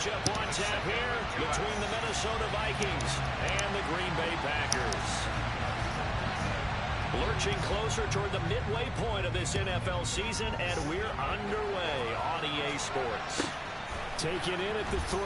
matchup on tap here between the Minnesota Vikings and the Green Bay Packers. Lurching closer toward the midway point of this NFL season, and we're underway on EA Sports. Taking in at the 3.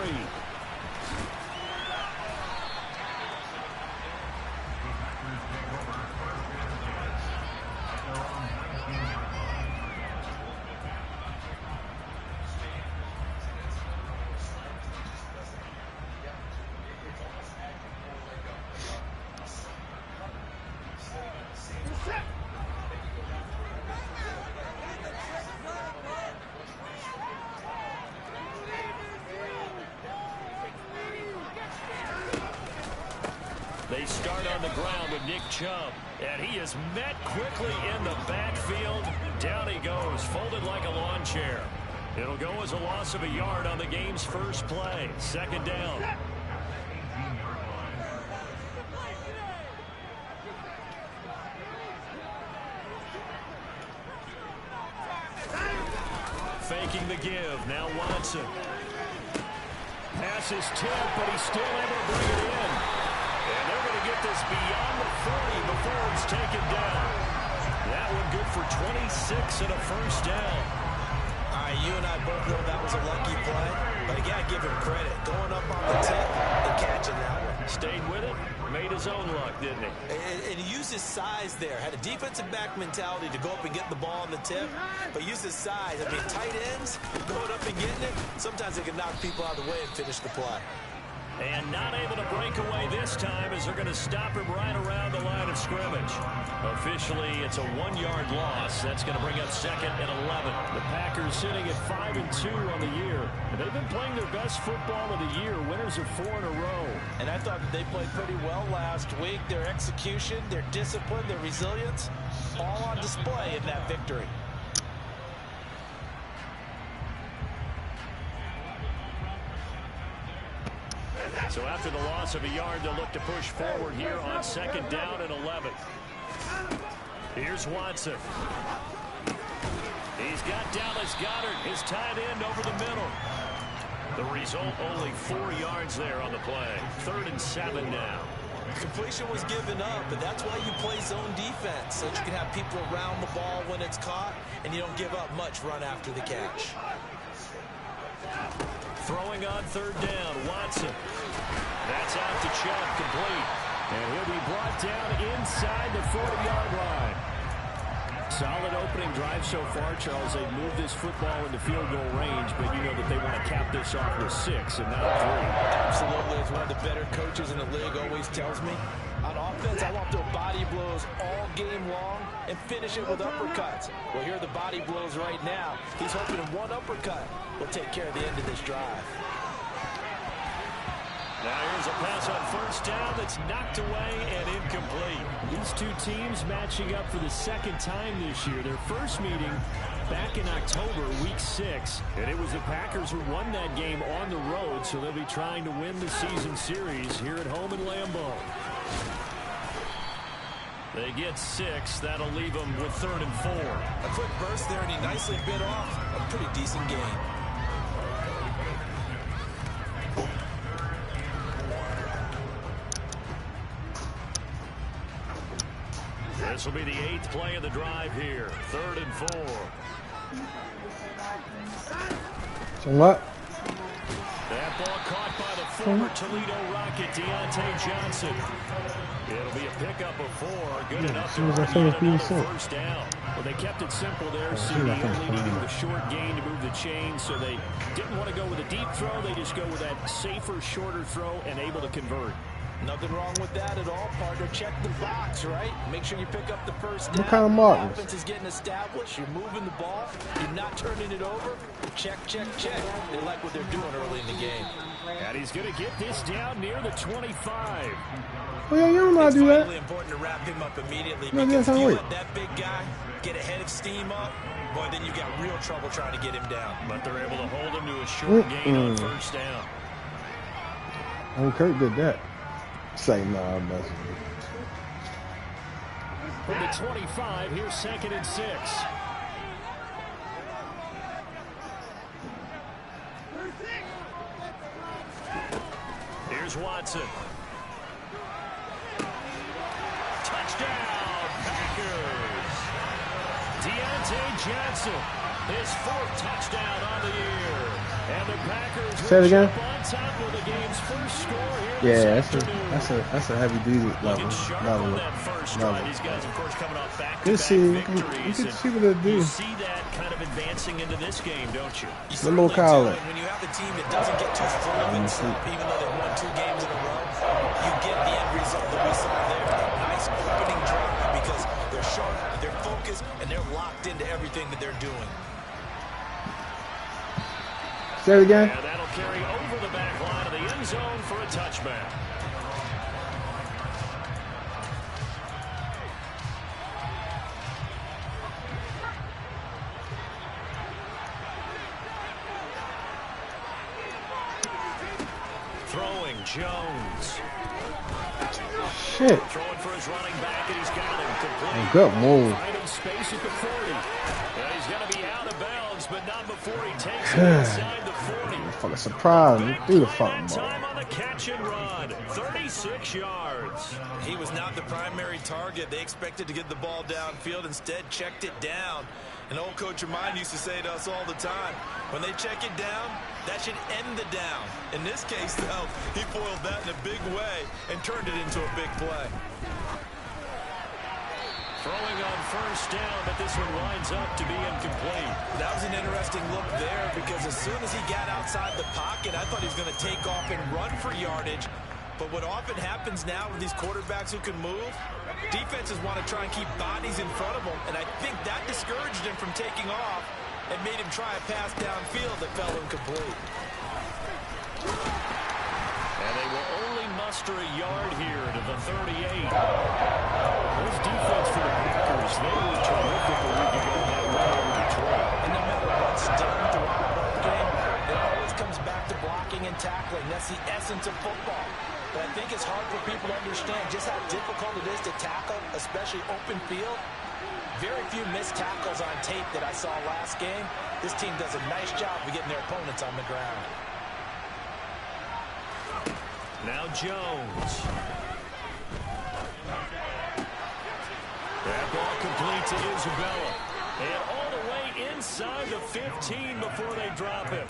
They start on the ground with Nick Chubb, and he is met quickly in the backfield. Down he goes, folded like a lawn chair. It'll go as a loss of a yard on the game's first play. Second down. Faking the give. Now Watson. Pass is tipped, but he's still able to bring it in. And they're going to get this beyond the 40 before it's taken down. That one good for 26 and a first down. All right, you and I both know that was a lucky play, but you got to give him credit. Going up on the tip and catching that one. Stayed with it, made his own luck, didn't he? And he used his size there. Had a defensive back mentality to go up and get the ball on the tip, but used his size. I mean, tight ends, going up and getting it, sometimes they can knock people out of the way and finish the play. And not able to break away this time as they're going to stop him right around the line of scrimmage. Officially, it's a 1-yard loss. That's going to bring up second and 11. The Packers sitting at 5-2 on the year. And they've been playing their best football of the year. Winners of 4 in a row. And I thought that they played pretty well last week. Their execution, their discipline, their resilience, all on display in that victory. So after the loss of a yard, they'll look to push forward here on second down and 11. Here's Watson. He's got Dallas Goedert, his tight end, over the middle. The result, only 4 yards there on the play. 3rd and 7 now. Completion was given up, but that's why you play zone defense, so that you can have people around the ball when it's caught, and you don't give up much run after the catch. Throwing on 3rd down, Watson. That's out to Chubb, complete. And he'll be brought down inside the 40-yard line. Solid opening drive so far, Charles. They've moved this football into field goal range, but you know that they want to cap this off with 6 and not 3. Absolutely. As one of the better coaches in the league always tells me, on offense, I want to throw body blows all game long and finish it with uppercuts. Well, here are the body blows right now. He's hoping one uppercut will take care of the end of this drive. Now here's a pass on 1st down that's knocked away and incomplete. These two teams matching up for the 2nd time this year. Their first meeting back in October, week 6. And it was the Packers who won that game on the road, so they'll be trying to win the season series here at home in Lambeau. They get 6. That'll leave them with 3rd and 4. A quick burst there, and he nicely bit off a pretty decent game. This will be the 8th play of the drive here. 3rd and 4. So what? That ball caught by the former Toledo Rocket, Deontay Johnson. It'll be a pickup of 4. Good enough to bring another 1st down. Well, they kept it simple there, CD, only needing the short gain to move the chain, so they didn't want to go with a deep throw. They just go with that safer, shorter throw and able to convert. Nothing wrong with that at all, partner. Check the box, right? Make sure you pick up the 1st down. What kind of markers? The offense is getting established. You're moving the ball. You're not turning it over. Check, check, check. They like what they're doing early in the game. And he's going to get this down near the 25. Well, yeah, you don't know how to do that. It's vitally important to wrap him up immediately, No, because if you wait. let that big guy get a head of steam up, boy, then you got real trouble trying to get him down. But they're able to hold him to a short gain on 1st down. Oh, Kirk did that. Say no, I'm messing with you. From the 25, here's 2nd and 6. here's Watson. Touchdown, Packers. Deontay Johnson, his 4th touchdown on the year. And the Packers Say it again. on top of the game's first score here Yeah, this that's a heavy duty level. These guys, of course, coming off Good back-to-back see. You victories. can see what they do. You see that kind of advancing into this game, don't you? The little collar. When you have a team that doesn't get too full of itself, even though they've won 2 games in a row, you get the end result that we saw there. A nice opening drive because they're sharp, they're focused, and they're locked into everything that they're doing. Say it again. And that'll carry over the back line of the end zone for a touchback. Throwing Jones. Shit. Throwing for his running back, and he's got him complete. Good move. Find him space at the 40. And he's going to be out of bounds, but not before he takes it inside the 40. Fucking surprise me. Do the fucking ball. Time on the catch and run. 36 yards. He was not the primary target. They expected to get the ball downfield. Instead, checked it down. An old coach of mine used to say to us all the time, when they check it down, that should end the down. In this case, though, he foiled that in a big way and turned it into a big play. Throwing on first down, but this one winds up to be incomplete. That was an interesting look there because as soon as he got outside the pocket, I thought he was going to take off and run for yardage. But what often happens now with these quarterbacks who can move, defenses want to try and keep bodies in front of them, and I think that discouraged him from taking off and made him try a pass downfield that fell incomplete. And they will only muster a yard here to the 38. This defense for the Packers, they were terrific a week ago that way over Detroit. And no matter what's done throughout the ball game, it always comes back to blocking and tackling. That's the essence of football. But I think it's hard for people to understand just how difficult it is to tackle, especially open field. Very few missed tackles on tape that I saw last game. This team does a nice job of getting their opponents on the ground. Now Jones. That ball complete to Isabella. And all the way inside the 15 before they drop him.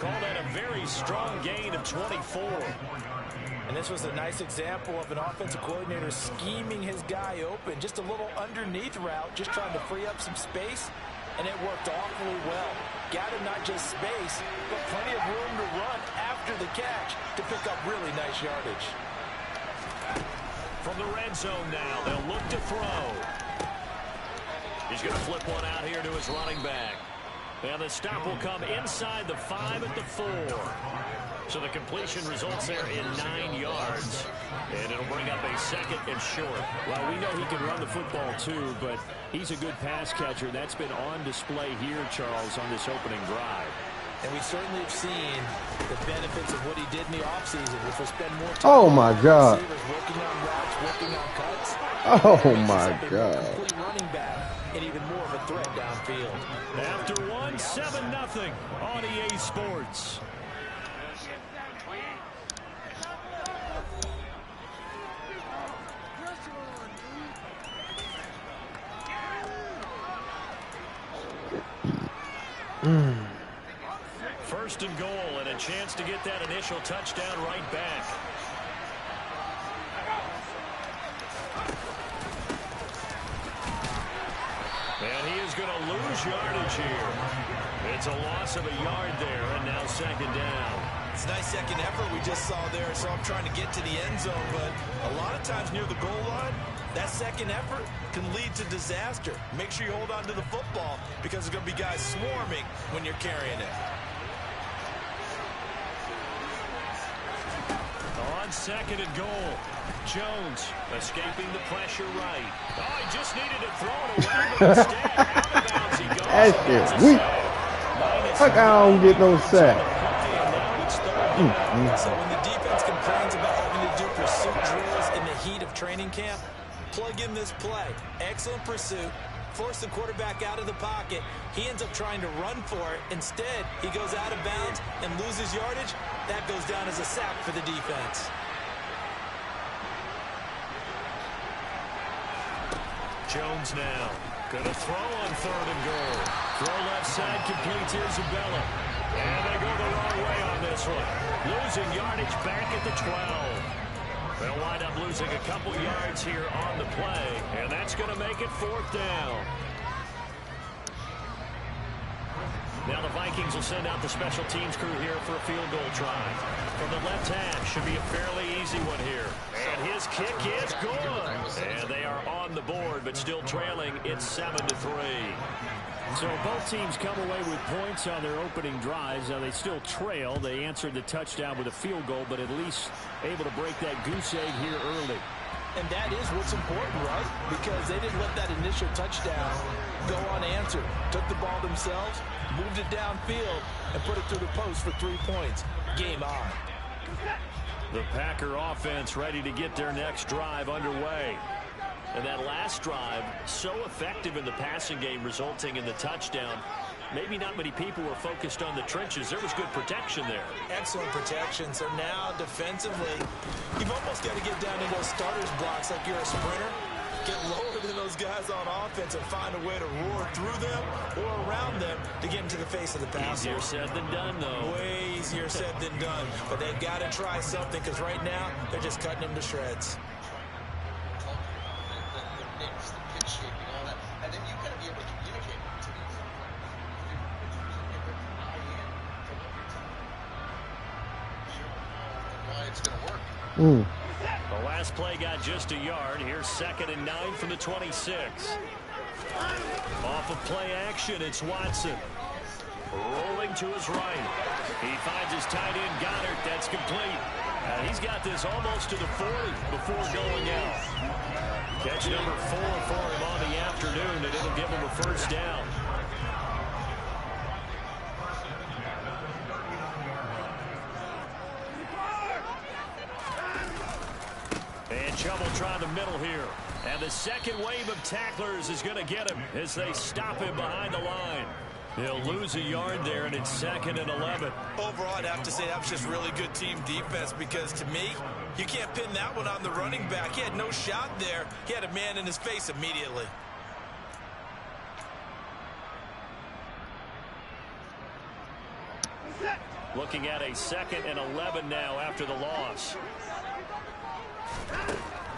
Call that a very strong gain of 24. And this was a nice example of an offensive coordinator scheming his guy open. Just a little underneath route, just trying to free up some space. And it worked awfully well. Got him not just space, but plenty of room to run after the catch to pick up really nice yardage. From the red zone now, they'll look to throw. He's going to flip one out here to his running back. And the stop will come inside the 5 at the 4. So the completion results there in 9 yards. And it'll bring up a second and short. Well, we know he can run the football too, but he's a good pass catcher. That's been on display here, Charles, on this opening drive. And we certainly have seen the benefits of what he did in the offseason, which was spend more time Oh my God. working on routes, working on cuts. Oh my God. Complete running back and even more of a threat downfield. After 1, 7-0 on EA Sports. First and goal, and a chance to get that initial touchdown right back. And he is going to lose yardage here. It's a loss of a yard there, and now second down. It's a nice second effort we just saw there. So I'm trying to get to the end zone, but a lot of times near the goal line, that second effort can lead to disaster. Make sure you hold on to the football because there's going to be guys swarming when you're carrying it. On second and goal, Jones escaping the pressure right. Oh, he just needed to throw it away, but instead, out of bounds he goes. That shit weak. Fuck, I don't get no sack. So when the defense complains about having to do pursuit drills in the heat of training camp, plug in this play. Excellent pursuit. Force the quarterback out of the pocket. He ends up trying to run for it. Instead, he goes out of bounds and loses yardage. That goes down as a sack for the defense. Jones now. Gonna throw on 3rd and goal. Throw left side completes Isabella. And they go the wrong way on this one. Losing yardage back at the 12. They'll wind up losing a couple yards here on the play. And that's going to make it 4th down. Now the Vikings will send out the special teams crew here for a field goal try. From the left half, should be a fairly easy one here. And his kick is good. And they are on the board, but still trailing. It's 7-3. So both teams come away with points on their opening drives. Now they still trail. They answered the touchdown with a field goal, but at least able to break that goose egg here early. And that is what's important, right? Because they didn't let that initial touchdown go unanswered. Took the ball themselves, moved it downfield, and put it through the post for 3 points. Game on. The Packer offense ready to get their next drive underway. And that last drive, so effective in the passing game, resulting in the touchdown. Maybe not many people were focused on the trenches. There was good protection there. Excellent protection. So now, defensively, you've almost got to get down to those starters blocks like you're a sprinter. Get lower than those guys on offense and find a way to roar through them or around them to get into the face of the passer. Easier said than done, though. Way easier said than done. But they've got to try something because right now, they're just cutting them to shreds. The last play got just a yard. Here's 2nd and 9 from the 26. Off of play action, it's Watson. Rolling to his right. He finds his tight end, Goddard. That's complete. He's got this almost to the 40 before going out. Catch number 4 for him on the afternoon, and it'll give him a 1st down. And trouble trying the middle here. And the second wave of tacklers is going to get him as they stop him behind the line. He'll lose a yard there, and it's 2nd and 11. Overall, I'd have to say that was just really good team defense because, to me, you can't pin that one on the running back. He had no shot there. He had a man in his face immediately. Looking at a 2nd and 11 now after the loss.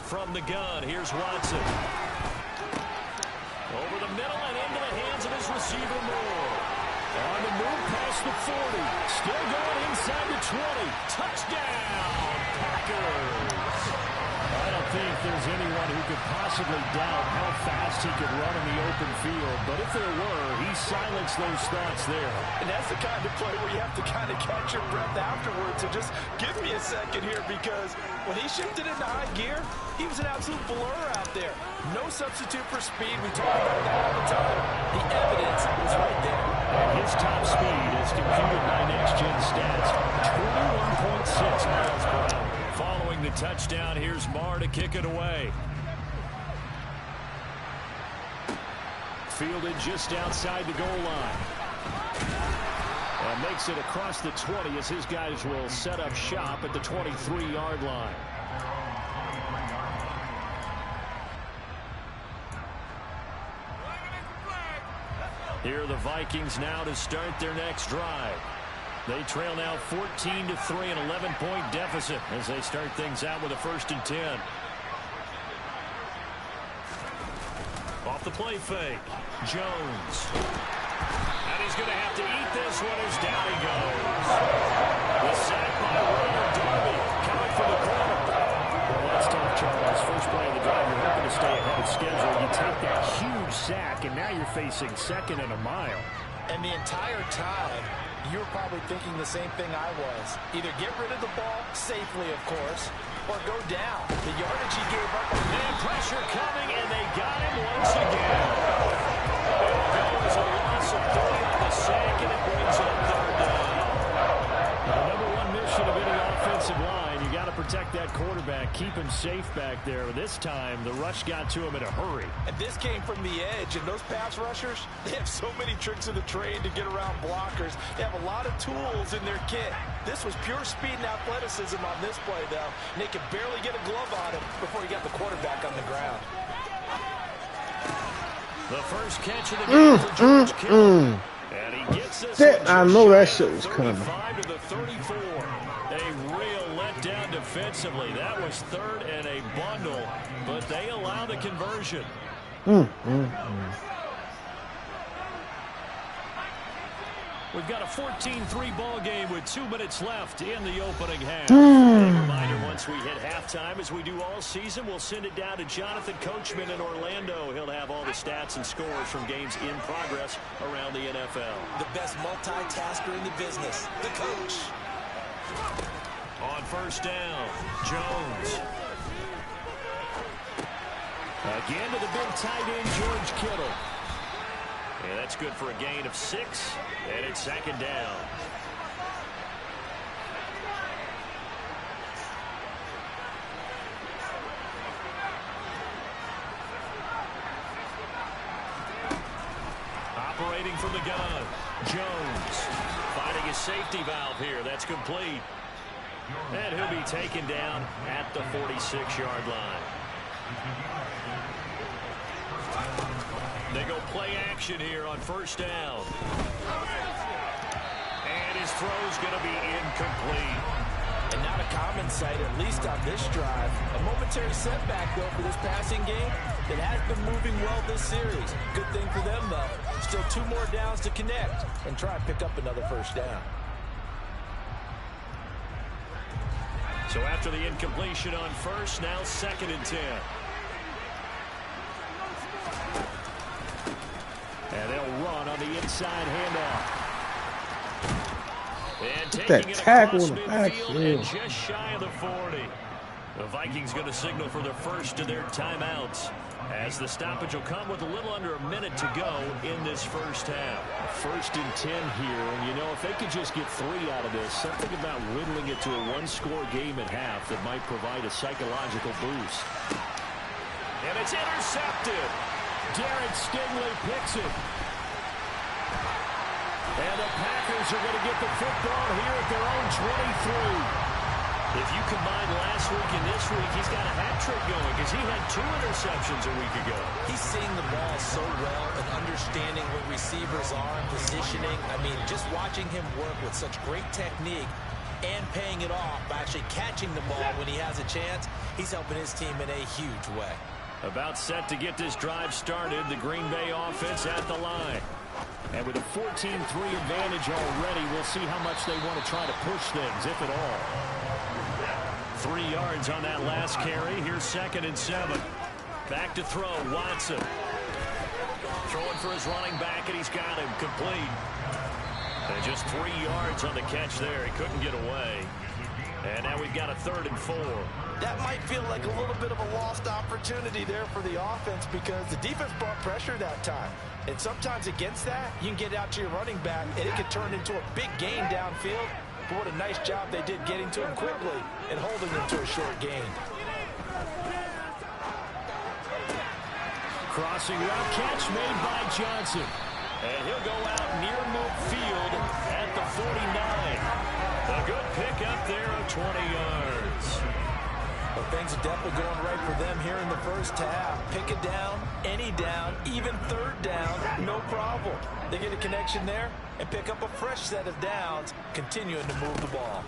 From the gun, here's Watson. Over the middle and into the hands of his receiver, Moore. On the move past the 40. Still going inside the 20. Touchdown, Packers. I don't think there's anyone who could possibly doubt how fast he could run in the open field. But if there were, he silenced those thoughts there. And that's the kind of play where you have to kind of catch your breath afterwards and just give me a second here because when he shifted into high gear, he was an absolute blur out there. No substitute for speed. We talk about that all the time. The evidence was right there. And his top speed is computed by Next-Gen Stats, 21.6 miles per hour. Following the touchdown, here's Marr to kick it away. Fielded just outside the goal line. And makes it across the 20 as his guys will set up shop at the 23-yard line. Here are the Vikings now to start their next drive. They trail now 14-3, an 11-point deficit as they start things out with a 1st and 10. Off the play fake, Jones. And he's going to have to eat this one as down he goes. The sack by Ronald Darby coming from the corner. Well, that's tough, Charles. First play of the drive, you're hoping to stay ahead of schedule. You take that huge sack, and now you're facing 2nd and a mile. And the entire time, you were probably thinking the same thing I was. Either get rid of the ball, safely of course, or go down. The yardage he gave up. And pressure coming, and they got him once again. That was a loss of 3 on the sack, and it brings up 3rd down. The number one mission of any offensive line, you got to protect that quarterback, keep him safe back there. This time, the rush got to him in a hurry. And this came from the edge, and those pass rushers, they have so many tricks in the trade to get around blockers. They have a lot of tools in their kit. This was pure speed and athleticism on this play, though. And they could barely get a glove on him before he got the quarterback on the ground. The first catch of the game for George Kittle. And he gets this I know that shit was coming. 35 to the 34. A real letdown defensively. That was third and a bundle, but they allow the conversion. We've got a 14-3 ball game with 2 minutes left in the opening half. A reminder, once we hit halftime, as we do all season, we'll send it down to Jonathan Coachman in Orlando. He'll have all the stats and scores from games in progress around the NFL. The best multitasker in the business, the coach. On first down, Jones. Again to the big tight end, George Kittle. And that's good for a gain of 6, and it's second down. Operating from the gun, Jones finding his safety valve here. That's complete. And he'll be taken down at the 46-yard line. They go play action here on first down. And his throw's going to be incomplete. And not a common sight, at least on this drive. A momentary setback, though, for this passing game that has been moving well this series. Good thing for them, though. Still 2 more downs to connect and try and pick up another first down. So after the incompletion on first, now 2nd and 10. And they'll run on the inside handoff. And taking it across midfield and just shy of the 40. The Vikings going to signal for the first of their timeouts, as the stoppage will come with a little under a minute to go in this first half. 1st and 10 here, and you know, if they could just get 3 out of this, something about whittling it to a 1-score game at half that might provide a psychological boost. And it's intercepted. Derek Stingley picks it. And the Packers are going to get the football here at their own 23. If you combine last week and this week, he's got a hat trick going because he had 2 interceptions a week ago. He's seeing the ball so well and understanding what receivers are and positioning. I mean, just watching him work with such great technique and paying it off by actually catching the ball when he has a chance, he's helping his team in a huge way. About set to get this drive started, the Green Bay offense at the line. And with a 14-3 advantage already, we'll see how much they want to try to push things, if at all. 3 yards on that last carry. Here's 2nd and 7. Back to throw, Watson. Throwing for his running back, and he's got him complete. And just 3 yards on the catch there. He couldn't get away. And now we've got a 3rd and 4. That might feel like a little bit of a lost opportunity there for the offense because the defense brought pressure that time. And sometimes against that, you can get out to your running back, and it can turn into a big gain downfield. But what a nice job they did getting to him quickly and holding him to a short gain. Crossing route catch made by Johnson. And he'll go out near midfield at the 49. A good pickup there of 20 yards. Well, things are definitely going right for them here in the first half. Pick it down, any down, even 3rd down, no problem. They get a connection there and pick up a fresh set of downs, continuing to move the ball.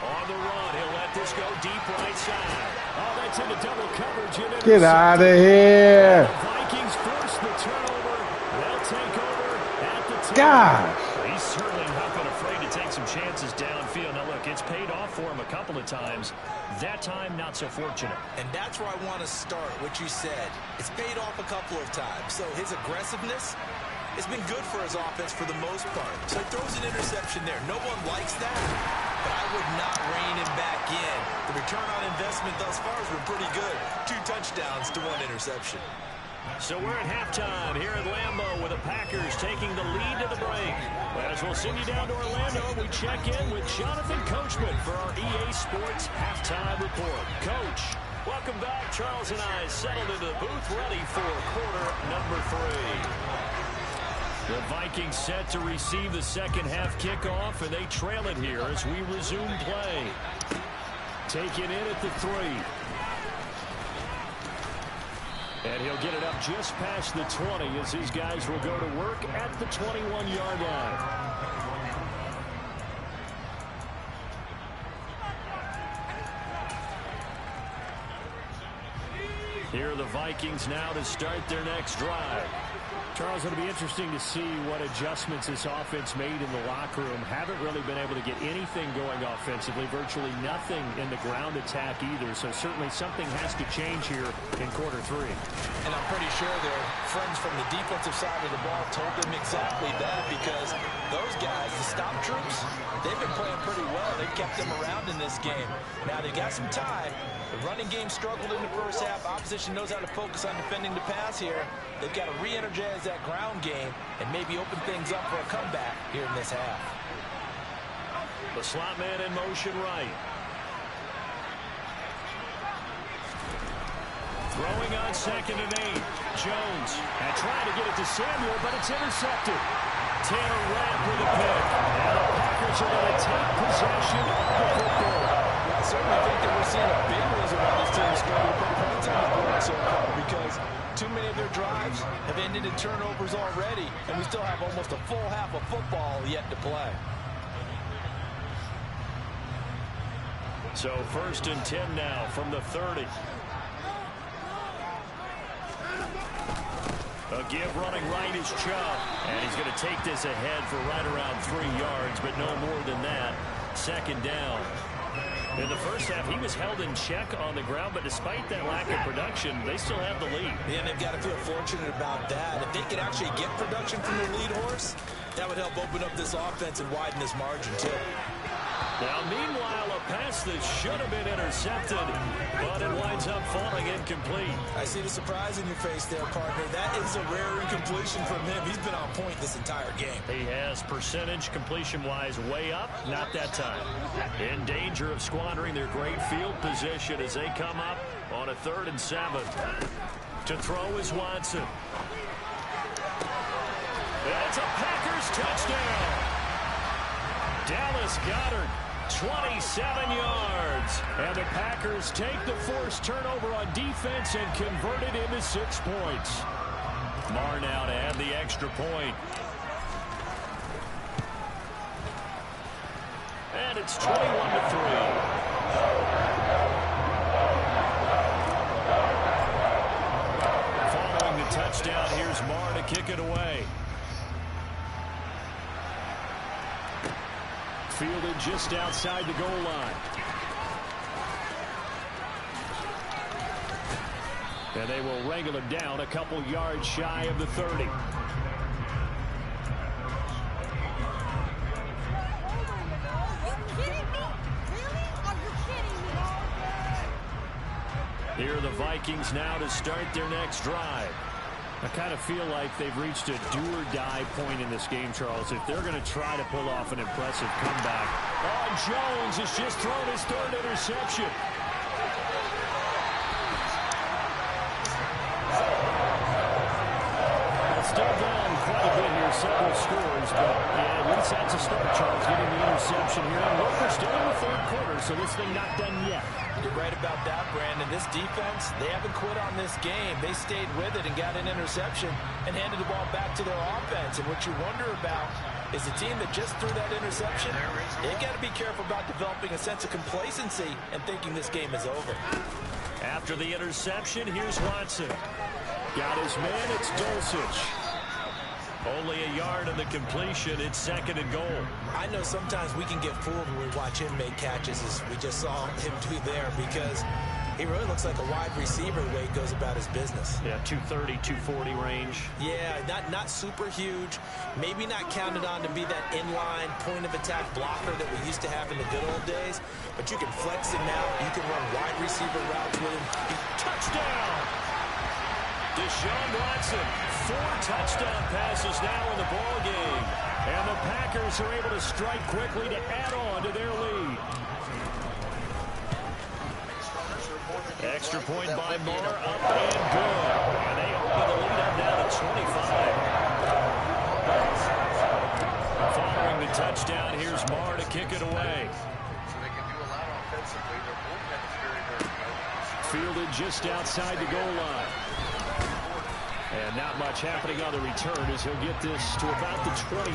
On the run, he'll let this go deep right side. Oh, that's into double coverage. Get out of here. The Vikings force the turnover. They'll take over at the 10. Gosh. He's certainly not been afraid to take some chances downfield. Now, look, it's paid off for him a couple of times. That time, not so fortunate. And that's where I want to start, what you said. It's paid off a couple of times. So his aggressiveness has been good for his offense for the most part. So he throws an interception there. No one likes that, but I would not rein him back in. The return on investment thus far has been pretty good. 2 touchdowns to 1 interception. So we're at halftime here at Lambeau with the Packers taking the lead to the break. As we'll send you down to Orlando, we check in with Jonathan Coachman for our EA Sports Halftime Report. Coach, welcome back. Charles and I settled into the booth ready for quarter number 3. The Vikings set to receive the second half kickoff, and they trail it here as we resume play. Taken in at the 3. And he'll get it up just past the 20 as his guys will go to work at the 21-yard line. Here are the Vikings now to start their next drive. Charles, it'll be interesting to see what adjustments this offense made in the locker room. Haven't really been able to get anything going offensively, virtually nothing in the ground attack either. So certainly something has to change here in quarter 3. And I'm pretty sure their friends from the defensive side of the ball told them exactly that, because those guys, the stop troops, they've been playing pretty well. They've kept them around in this game. Now they've got some time. The running game struggled in the first half. Opposition knows how to focus on defending the pass here. They've got to re-energize that ground game and maybe open things up for a comeback here in this half. The slot man in motion right. Throwing on 2nd and 8. Jones and trying to get it to Samuel, but it's intercepted. Tanner Rapp with a pick. And the Packers are going to take possession of the football. I certainly think that we're seeing a big reason why this team is scoring to put points on the board so far, because too many of their drives have ended in turnovers already, and we still have almost a full half of football yet to play. So 1st and 10 now from the 30. A give running right is Chubb, and he's going to take this ahead for right around 3 yards, but no more than that. 2nd down. In the first half, he was held in check on the ground, but despite that lack of production, they still have the lead. Yeah, and they've got to feel fortunate about that. If they could actually get production from their lead horse, that would help open up this offense and widen this margin, too. Now, meanwhile, a pass that should have been intercepted, but it winds up falling incomplete. I see the surprise in your face there, partner. That is a rare incompletion from him. He's been on point this entire game. He has percentage completion-wise way up, not that time. In danger of squandering their great field position as they come up on a 3rd and 7. To throw is Watson. That's a Packers touchdown. Dallas Goedert, 27 yards. And the Packers take the forced turnover on defense and convert it into 6 points. Marr now to add the extra point. And it's 21-3. Following the touchdown, here's Marr to kick it away. Fielded just outside the goal line. And they will wrangle him down a couple yards shy of the 30. Are you kidding me? Really? Are you kidding me? Here are the Vikings now to start their next drive. I kind of feel like they've reached a do-or-die point in this game, Charles. If they're going to try to pull off an impressive comeback. Oh, Jones has just thrown his 3rd interception. Still down quite a bit here, several scores, but yeah, at least that's a start, Charles, getting the interception here. And look, we're still in the 3rd quarter, so this thing not done yet. You're right about that, Brandon. This defense, they haven't quit on this game. They stayed with it and got an interception and handed the ball back to their offense. And what you wonder about is the team that just threw that interception, they got to be careful about developing a sense of complacency and thinking this game is over. After the interception, here's Watson. Got his man, it's Dulcich. Only a yard on the completion. It's 2nd and goal. I know sometimes we can get fooled when we watch him make catches, as we just saw him do there, because he really looks like a wide receiver the way he goes about his business. Yeah, 230, 240 range. Yeah, not super huge. Maybe not counted on to be that inline point-of-attack blocker that we used to have in the good old days, but you can flex him out. You can run wide receiver routes with him. Touchdown! Deshaun Watson, 4 touchdown passes now in the ball game. And the Packers are able to strike quickly to add on to their lead. Extra point by Marr, up and good. And they open the lead up now to 25. Following the touchdown, here's Marr to kick it away. Fielded just outside the goal line. And not much happening on the return as he'll get this to about the 23.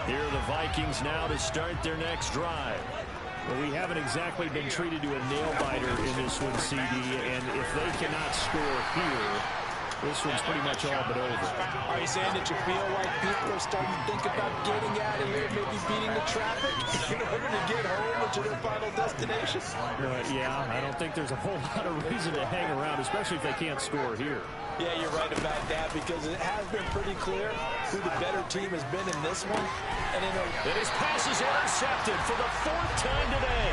Here are the Vikings now to start their next drive. Well, we haven't exactly been treated to a nail-biter in this one, CD, and if they cannot score here, this one's pretty much all but over. Are you saying that you feel like people are starting to think about getting out of here, maybe beating the traffic in order to get home or to their final destination? Yeah, I don't think there's a whole lot of reason to hang around, especially if they can't score here. Yeah, you're right about that because it has been pretty clear who the better team has been in this one. And his pass is intercepted for the 4th time today.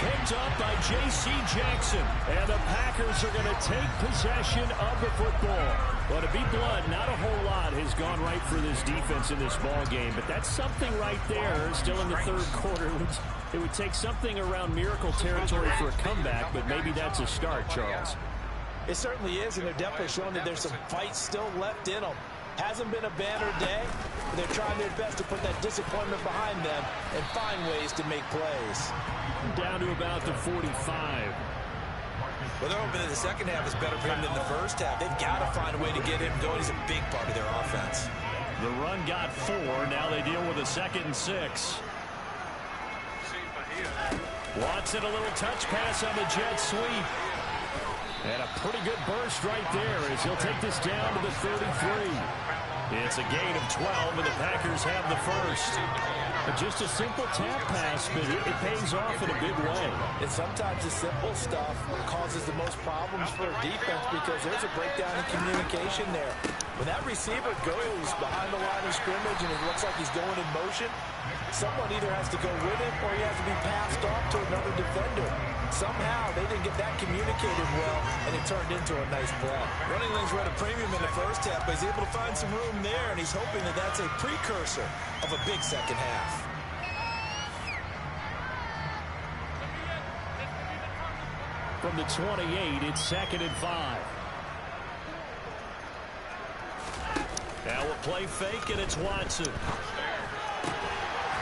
Picked up by J.C. Jackson. And the Packers are going to take possession of the football. Well, to be blunt, not a whole lot has gone right for this defense in this ball game. But that's something right there still in the third quarter. It would take something around miracle territory for a comeback, but maybe that's a start, Charles. It certainly is, and they're definitely showing that there's some fight still left in them. Hasn't been a banner day, but they're trying their best to put that disappointment behind them and find ways to make plays. Down to about the 45. Well, they're hoping that the second half is better for him than the first half. They've got to find a way to get him going. He's a big part of their offense. The run got 4. Now they deal with a 2nd and 6. Watson, a little touch pass on the jet sweep. And a pretty good burst right there as he'll take this down to the 33. It's a gain of 12, and the Packers have the first. Just a simple tap pass, but it pays off in a big way. And sometimes the simple stuff causes the most problems for a defense because there's a breakdown in communication there. When that receiver goes behind the line of scrimmage and it looks like he's going in motion, someone either has to go with him or he has to be passed off to another defender. Somehow they didn't get that communicated well, and it turned into a nice play. Running lanes were at a premium in the first half, but he's able to find some room there, and he's hoping that that's a precursor of a big second half. From the 28, it's 2nd and 5. Now a play fake, and it's Watson.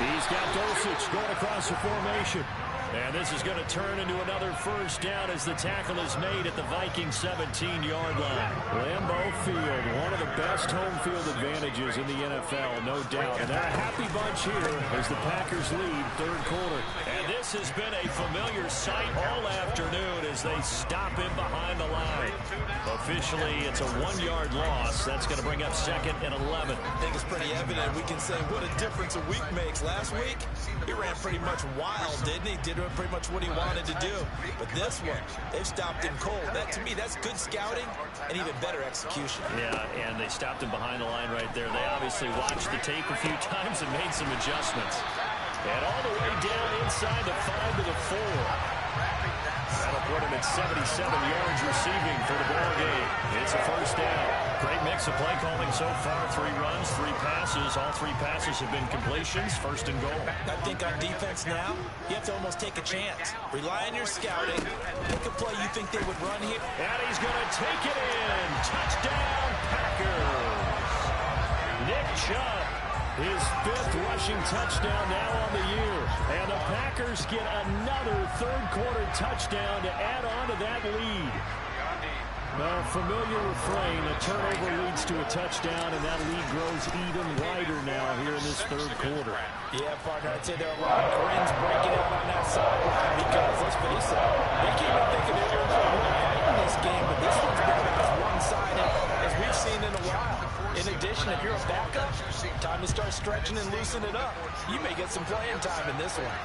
He's got Dulcich going across the formation. And this is going to turn into another first down as the tackle is made at the Vikings 17-yard line. Lambeau Field, one of the best home field advantages in the NFL, no doubt. And they're a happy bunch here as the Packers lead third quarter. And this has been a familiar sight all afternoon as they stop him behind the line. Officially, it's a 1-yard loss. That's going to bring up 2nd and 11. I think it's pretty evident. We can say what a difference a week makes. Last week, he ran pretty much wild, didn't he? Did pretty much what he wanted to do. But this one, they've stopped him cold. That, to me, that's good scouting and even better execution. Yeah, and they stopped him behind the line right there. They obviously watched the tape a few times and made some adjustments. And all the way down inside the 5 to the 4. That'll put him at 77 yards receiving for the ball game. It's a first down. Great mix of play calling so far. 3 runs, 3 passes. All 3 passes have been completions. 1st and goal. I think on defense now, you have to almost take a chance. Rely on your scouting. Pick a play you think they would run here. And he's going to take it in. Touchdown, Packers. Nick Chubb. His 5th rushing touchdown now on the year. And the Packers get another third-quarter touchdown to add on to that lead. A familiar refrain, a turnover leads to a touchdown, and that lead grows even wider now here in this third quarter. Yeah, partner, I'd say there are a lot of grins breaking out on that sideline because, let's face it, they came in thinking they were going to fight in this game, but this one's been as one-sided as we've seen in a while. In addition, if you're a backup, time to start stretching and loosen it up. You may get some playing time in this one.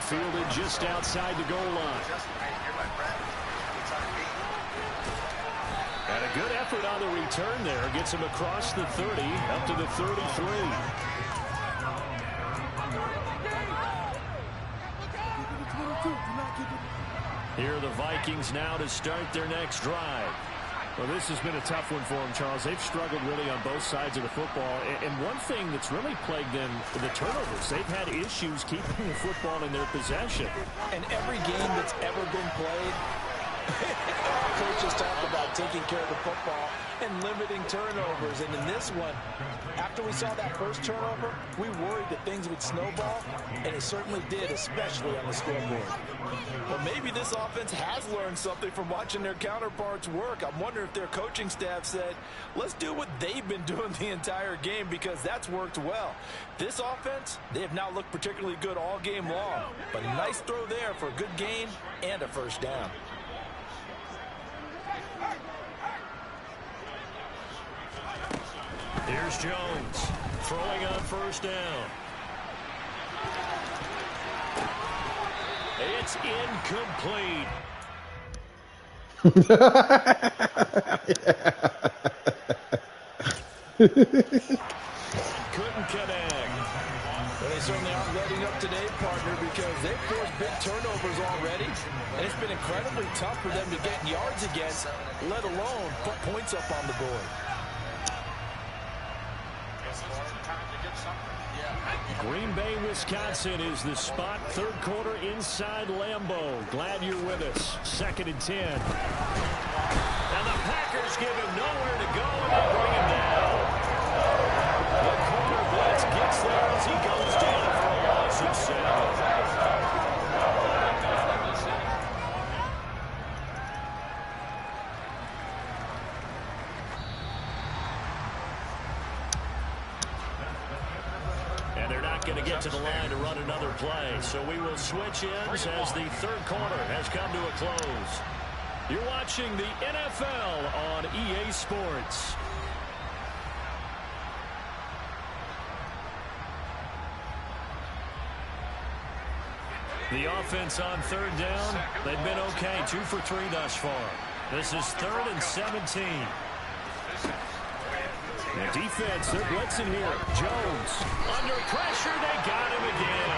Fielded just outside the goal line. And a good effort on the return there. Gets him across the 30, up to the 33. Here are the Vikings now to start their next drive. Well, this has been a tough one for them, Charles. They've struggled really on both sides of the football. And one thing that's really plagued them, the turnovers. They've had issues keeping the football in their possession. And every game that's ever been played, coaches talk about taking care of the football and limiting turnovers. And in this one, after we saw that first turnover, we worried that things would snowball, and it certainly did, especially on the scoreboard. Well, maybe this offense has learned something from watching their counterparts work. I'm wondering if their coaching staff said, let's do what they've been doing the entire game, because that's worked well. This offense, they have not looked particularly good all game long, but a nice throw there for a good gain and a first down. Here's Jones throwing on first down. It's incomplete. Couldn't connect. Well, they certainly aren't letting up today, partner, because they've forced big turnovers already, and it's been incredibly tough for them to get yards against, let alone put points up on the board. Green Bay, Wisconsin is the spot. Third quarter inside Lambeau. Glad you're with us. 2nd and 10. And the Packers give him nowhere to go, and they bring him down. The corner blitz gets there as he goes down for a loss of 7. Going to get to the line to run another play. So we will switch ends as the third quarter has come to a close. You're watching the NFL on EA Sports. The offense on third down, they've been okay. 2 for 3 thus far. This is 3rd and 17. The defense, they're blitzing here. Jones, under pressure, they got him again.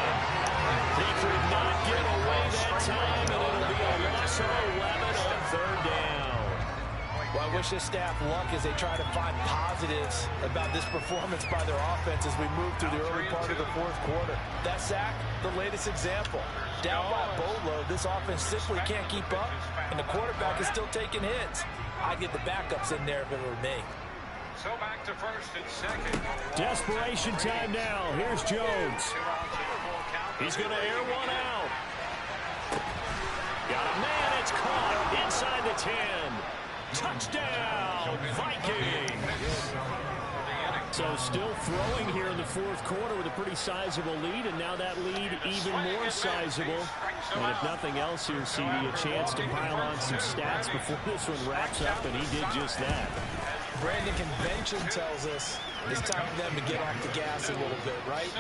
He could not get away that time, and it'll be a loss of 11 on third down. Well, I wish this staff luck as they try to find positives about this performance by their offense as we move through the early part of the fourth quarter. That sack, the latest example. Down by a boatload, this offense simply can't keep up, and the quarterback is still taking hits. I'd get the backups in there if it were me. So back to 1st and 2nd. Desperation time now. Here's Jones. He's going to air one out. Got a man. It's caught inside the 10. Touchdown, Vikings. So still throwing here in the fourth quarter with a pretty sizable lead, and now that lead even more sizable. And if nothing else here, CD, a chance to pile on some stats before this one wraps up, and he did just that. Brandon, convention tells us it's time for them to get off the gas a little bit, right?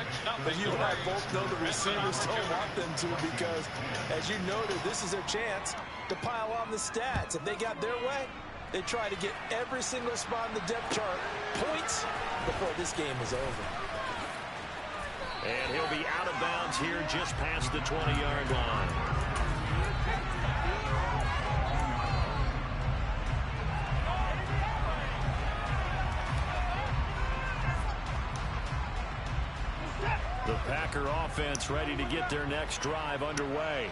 But you and I both know the receivers don't want them to, because, as you noted, this is their chance to pile on the stats. If they got their way, they try to get every single spot in the depth chart points before this game is over. And he'll be out of bounds here just past the 20-yard line. The Packer offense ready to get their next drive underway.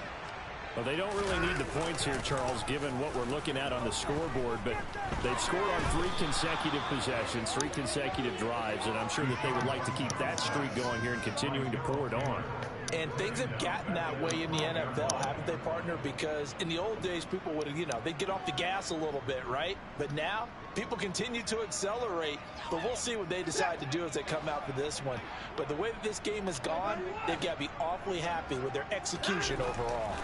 Well, they don't really need the points here, Charles, given what we're looking at on the scoreboard, but they've scored on 3 consecutive possessions, 3 consecutive drives, and I'm sure that they would like to keep that streak going here and continuing to pour it on. And things have gotten that way in the NFL, haven't they, partner? Because in the old days, people would, they'd get off the gas a little bit, right? But now, people continue to accelerate. But we'll see what they decide to do as they come out for this one. But the way that this game has gone, they've got to be awfully happy with their execution overall.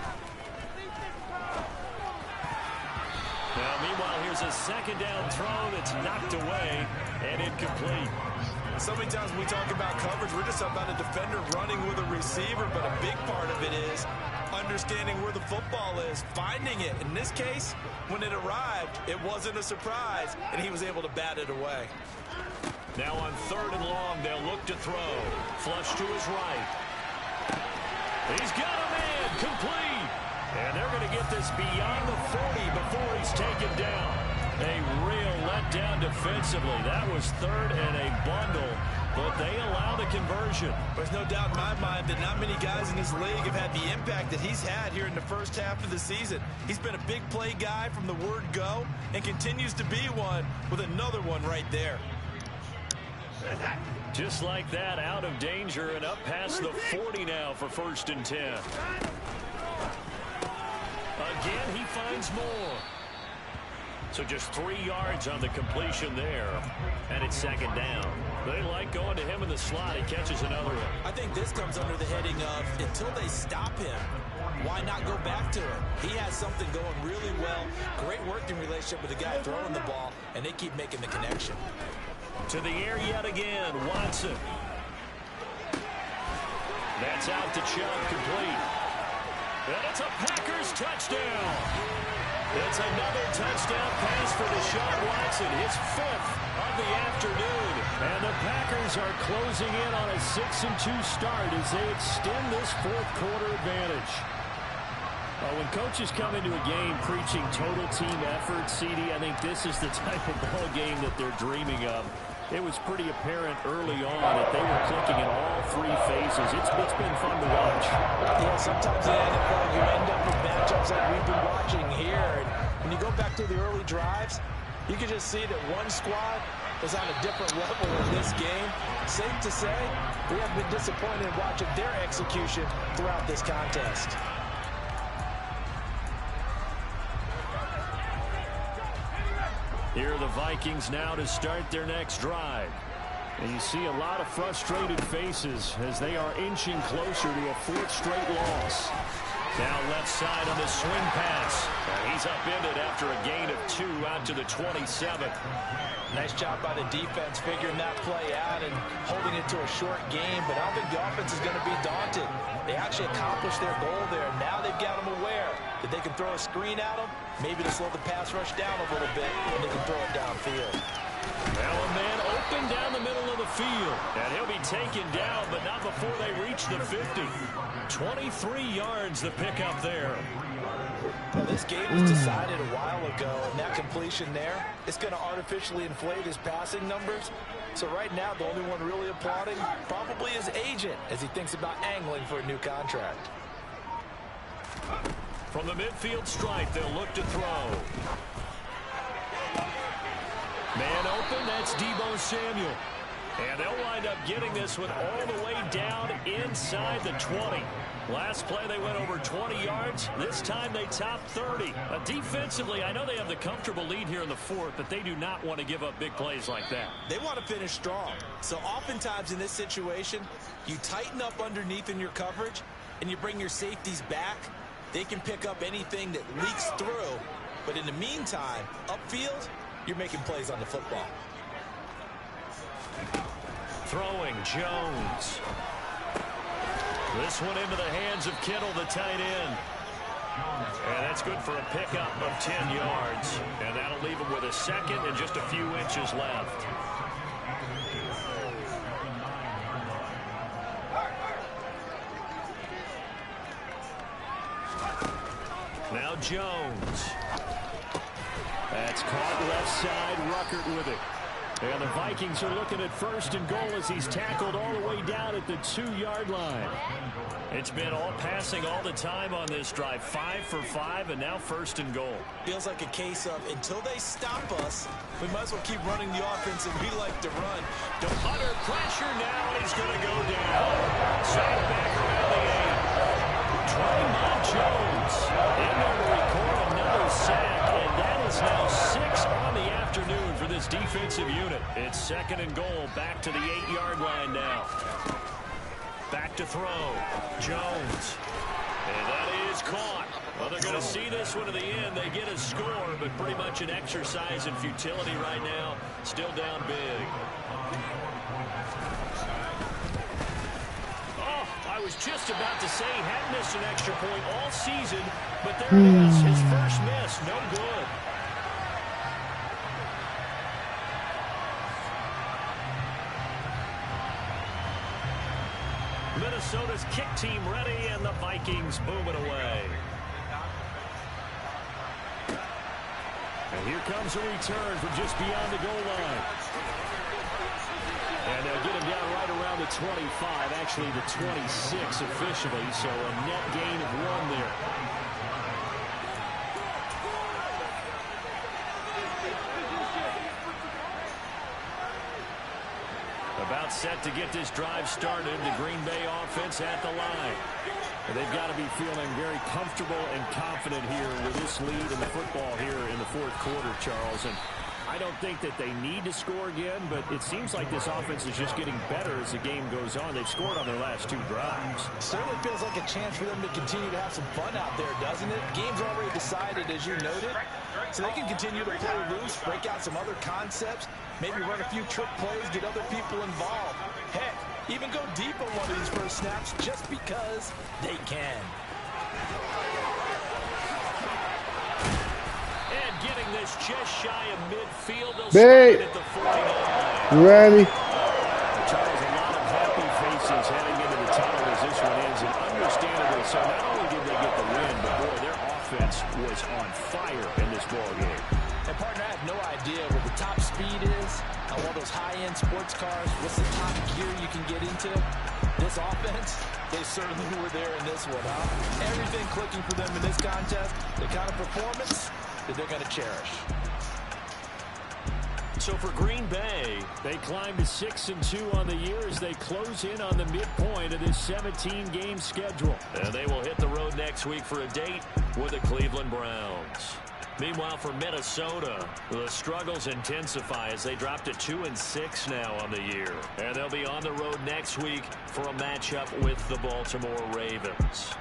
Now, meanwhile, here's a second down throw that's knocked away and incomplete. So many times when we talk about coverage, we're just about a defender running with a receiver, but a big part of it is understanding where the football is, finding it. In this case, when it arrived, it wasn't a surprise, and he was able to bat it away. Now on 3rd and long, they'll look to throw. Flush to his right. He's got a man, complete. And they're going to get this beyond the 40 before he's taken down. A real letdown defensively. That was third and a bundle, but they allow the conversion. There's no doubt in my mind that not many guys in this league have had the impact that he's had here in the first half of the season. He's been a big play guy from the word go and continues to be one with another one right there. Just like that, out of danger and up past the 40 now for 1st and 10. Again, he finds more. So just 3 yards on the completion there, and it's 2nd down. They like going to him in the slot. He catches another one. I think this comes under the heading of until they stop him, why not go back to him? He has something going really well. Great working relationship with the guy throwing the ball, and they keep making the connection. To the air yet again, Watson. That's out to Chubb, complete. And it's a Packers touchdown. It's another touchdown pass for Deshaun Watson, his 5th of the afternoon. And the Packers are closing in on a 6-2 start as they extend this 4th quarter advantage. When coaches come into a game preaching total team effort, CD, I think this is the type of ball game that they're dreaming of. It was pretty apparent early on that they were clicking in all 3 phases. It's been fun to watch. Yeah, sometimes in the NFL you end up with matchups like we've been watching here. And when you go back to the early drives, you can just see that one squad was on a different level in this game. Safe to say, we have been disappointed in watching their execution throughout this contest. Here are the Vikings now to start their next drive. And you see a lot of frustrated faces as they are inching closer to a 4th straight loss. Now left side on the swing pass. And he's upended after a gain of 2 out to the 27. Nice job by the defense figuring that play out and holding it to a short game. But I don't think the offense is going to be daunted. They actually accomplished their goal there. Now they've got them aware that they can throw a screen at them, maybe to slow the pass rush down a little bit, and they can throw it downfield. Now a man open down the middle of the field. And he'll be taken down, but not before they reach the 50. 23 yards the pickup there. Now, this game was decided a while ago, and that completion there, it's going to artificially inflate his passing numbers. So right now, the only one really applauding probably his agent as he thinks about angling for a new contract. From the midfield stripe, they'll look to throw. Man open, that's Deebo Samuel. And they'll wind up getting this one all the way down inside the 20. Last play, they went over 20 yards. This time, they topped 30. Defensively, I know they have the comfortable lead here in the 4th, but they do not want to give up big plays like that. They want to finish strong. So oftentimes in this situation, you tighten up underneath in your coverage, and you bring your safeties back. They can pick up anything that leaks through. But in the meantime, upfield, you're making plays on the football. Throwing Jones. This one into the hands of Kittle, the tight end. And that's good for a pickup of 10 yards. And that'll leave him with a 2nd and just a few inches left. Now Jones. That's caught left side. Ruckert with it. And the Vikings are looking at 1st and goal as he's tackled all the way down at the 2-yard line. It's been all passing all the time on this drive. 5 for 5, and now 1st and goal. Feels like a case of until they stop us, we might as well keep running the offense that we like to run. Under pressure now, and he's going to go down. Sacked back around the 8. Draymond Jones in there to record another sack, and that is now 6 on the afternoon for this defensive unit. It's 2nd and goal, back to the 8-yard line now. Back to throw. Jones. And that is caught. Well, they're going to see this one to the end. They get a score, but pretty much an exercise in futility right now. Still down big. Oh, I was just about to say he hadn't missed an extra point all season, but there it is. His first miss. No good. Minnesota's kick team ready, and the Vikings boom it away. And Here comes a return from just beyond the goal line. And they'll get him down right around the 25, actually the 26 officially, so a net gain of 1 there. About set to get this drive started. The Green Bay offense at the line. And they've got to be feeling very comfortable and confident here with this lead in the football here in the fourth quarter, Charles. And I don't think that they need to score again, but it seems like this offense is just getting better as the game goes on. They've scored on their last 2 drives. Certainly feels like a chance for them to continue to have some fun out there, doesn't it? Game's already decided, as you noted. So they can continue to play loose, break out some other concepts, maybe run a few trick plays, get other people involved. Heck, even go deep on one of these first snaps just because they can. And getting this just shy of midfield. Babe, at the 49. ready? Charles, a lot of happy faces heading into the tunnel as this one ends, and understandably so. Not only did they get the win, but boy, their offense was on fire in this ball game. And partner, I have no idea what the top speed is on one of those high-end sports cars. What's the top gear you can get into? This offense, they certainly were there in this one, huh? Everything clicking for them in this contest, the kind of performance that they're going to cherish. So for Green Bay, they climb to 6-2 on the year as they close in on the midpoint of this 17-game schedule. and they will hit the road next week for a date with the Cleveland Browns. Meanwhile, for Minnesota, the struggles intensify as they drop to 2-6 now on the year. And they'll be on the road next week for a matchup with the Baltimore Ravens.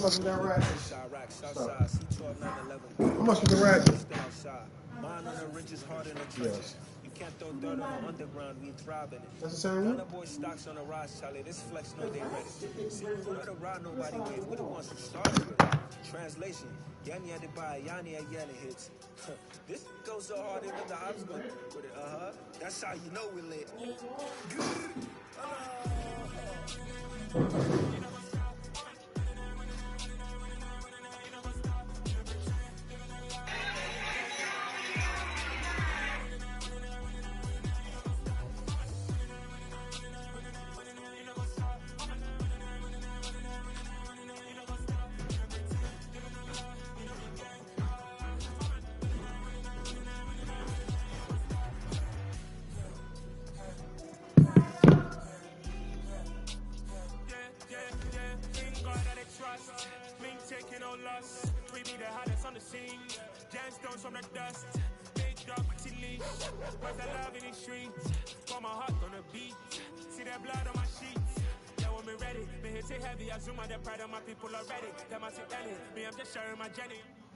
much was that ratchet? Chirac, Southside, C12 911. How much was the ratchet? Still outside. Mine on the ridges, hard in the trenches. Yes. You can't throw dirt on the underground, we thrive in it. That's the same None one? of boys stocks on the rise, Charlie. This flex know they ready. See, we not a ride nobody with. We the ones who started with it. Translation. Yanni had to buy Yanni at Yanni hits. This goes so hard even the ops go with it. That's how you know we lit. We be the hottest on the scene. Gemstones from the dust. Big dog, chili. Where's the love in these streets? For my heart on the beat. See that blood on my sheets. Yeah, when me ready. Me hit it heavy. I zoom out the pride of my people already. Them I see Ellie. Me, I'm just sharing my journey.